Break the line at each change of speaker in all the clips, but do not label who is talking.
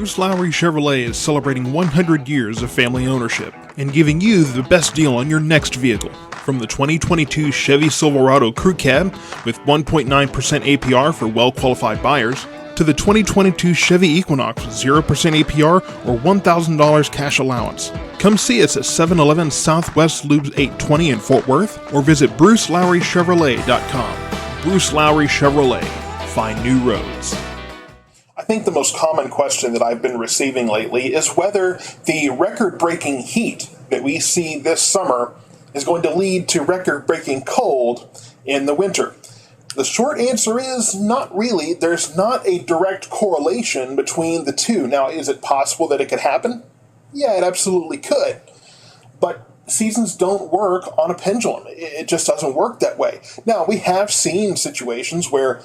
Bruce Lowry Chevrolet is celebrating 100 years of family ownership and giving you the best deal on your next vehicle. From the 2022 Chevy Silverado Crew Cab with 1.9% APR for well-qualified buyers, to the 2022 Chevy Equinox with 0% APR or $1,000 cash allowance. Come see us at 711 Southwest Loop 820 in Fort Worth or visit BruceLowryChevrolet.com. Bruce Lowry Chevrolet. Find new roads.
I think the most common question that I've been receiving lately is whether the record-breaking heat that we see this summer is going to lead to record-breaking cold in the winter. The short answer is not really. There's not a direct correlation between the two. Now, is it possible that it could happen? Yeah, it absolutely could. But seasons don't work on a pendulum. It just doesn't work that way. Now, we have seen situations where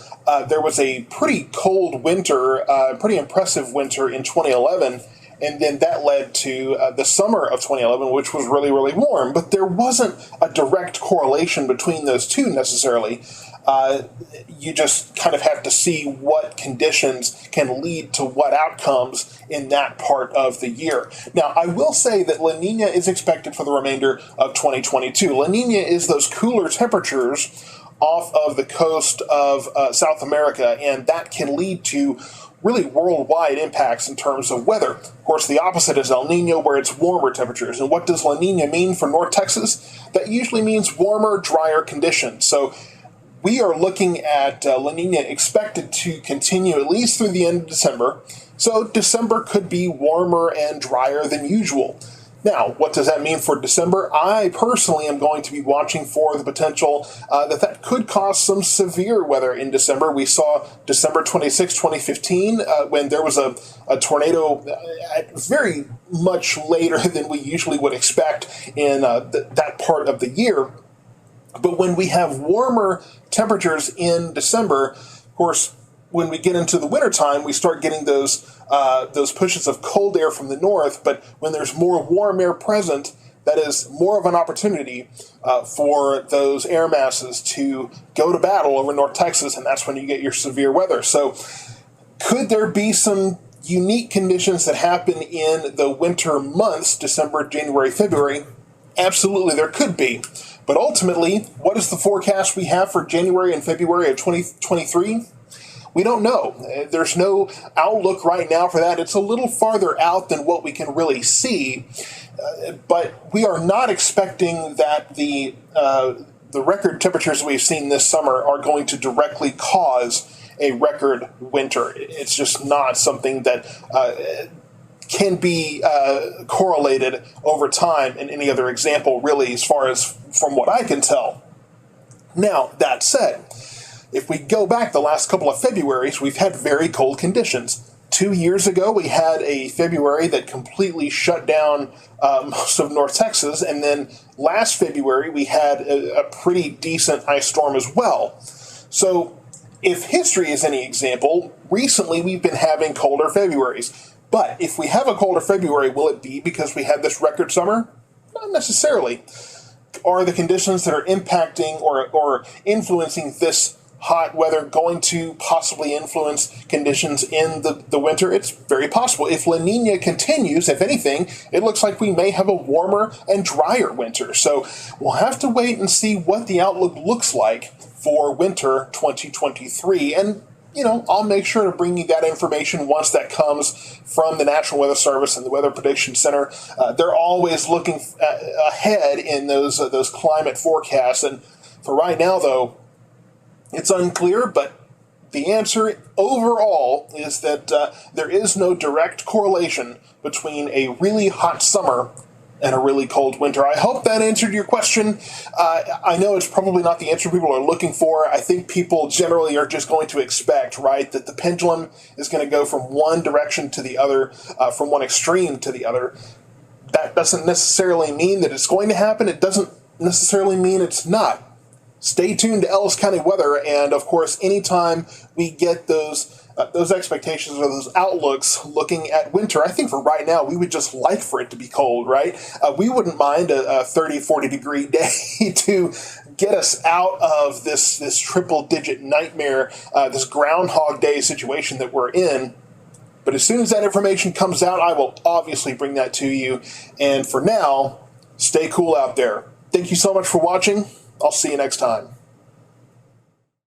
there was a pretty cold winter, pretty impressive winter in 2011, and then that led to the summer of 2011, which was really, really warm. But there wasn't a direct correlation between those two necessarily. You just kind of have to see what conditions can lead to what outcomes in that part of the year. Now, I will say that La Nina is expected for the remainder of 2022. La Nina is those cooler temperatures off of the coast of South America, and that can lead to really worldwide impacts in terms of weather. Of course, the opposite is El Nino, where it's warmer temperatures. And what does La Nina mean for North Texas? That usually means warmer, drier conditions. So we are looking at La Nina expected to continue at least through the end of December. So December could be warmer and drier than usual. Now, what does that mean for December? I personally am going to be watching for the potential that could cause some severe weather in December. We saw December 26, 2015, when there was a tornado very much later than we usually would expect in that part of the year. But when we have warmer temperatures in December, of course, when we get into the wintertime, we start getting those pushes of cold air from the north. But when there's more warm air present, that is more of an opportunity for those air masses to go to battle over North Texas, and that's when you get your severe weather. So could there be some unique conditions that happen in the winter months, December, January, February? Absolutely, there could be. But ultimately, what is the forecast we have for January and February of 2023? We don't know. There's no outlook right now for that. It's a little farther out than what we can really see. But we are not expecting that the record temperatures we've seen this summer are going to directly cause a record winter. It's just not something that can be correlated over time in any other example, really, as far as from what I can tell. Now, that said, if we go back the last couple of Februaries, we've had very cold conditions. 2 years ago, we had a February that completely shut down most of North Texas, and then last February, we had a pretty decent ice storm as well. So, if history is any example, recently we've been having colder Februaries. But if we have a colder February, will it be because we had this record summer? Not necessarily. Are the conditions that are impacting or influencing this hot weather going to possibly influence conditions in the winter? It's very possible. If La Nina continues, if anything, it looks like we may have a warmer and drier winter. So we'll have to wait and see what the outlook looks like for winter 2023. And I'll make sure to bring you that information once that comes from the National Weather Service and the Weather Prediction Center. They're always looking ahead in those climate forecasts. And for right now, though, it's unclear, but the answer overall is that there is no direct correlation between a really hot summer and a really cold winter. I hope that answered your question. I know it's probably not the answer people are looking for. I think people generally are just going to expect, right, that the pendulum is going to go from one direction to the other, from one extreme to the other. That doesn't necessarily mean that it's going to happen. It doesn't necessarily mean it's not. Stay tuned to Ellis County weather, and of course, anytime we get those expectations or those outlooks looking at winter, I think for right now, we would just like for it to be cold, right? We wouldn't mind a 30, 40 degree day to get us out of this triple digit nightmare, this Groundhog Day situation that we're in. But as soon as that information comes out, I will obviously bring that to you. And for now, stay cool out there. Thank you so much for watching. I'll see you next time.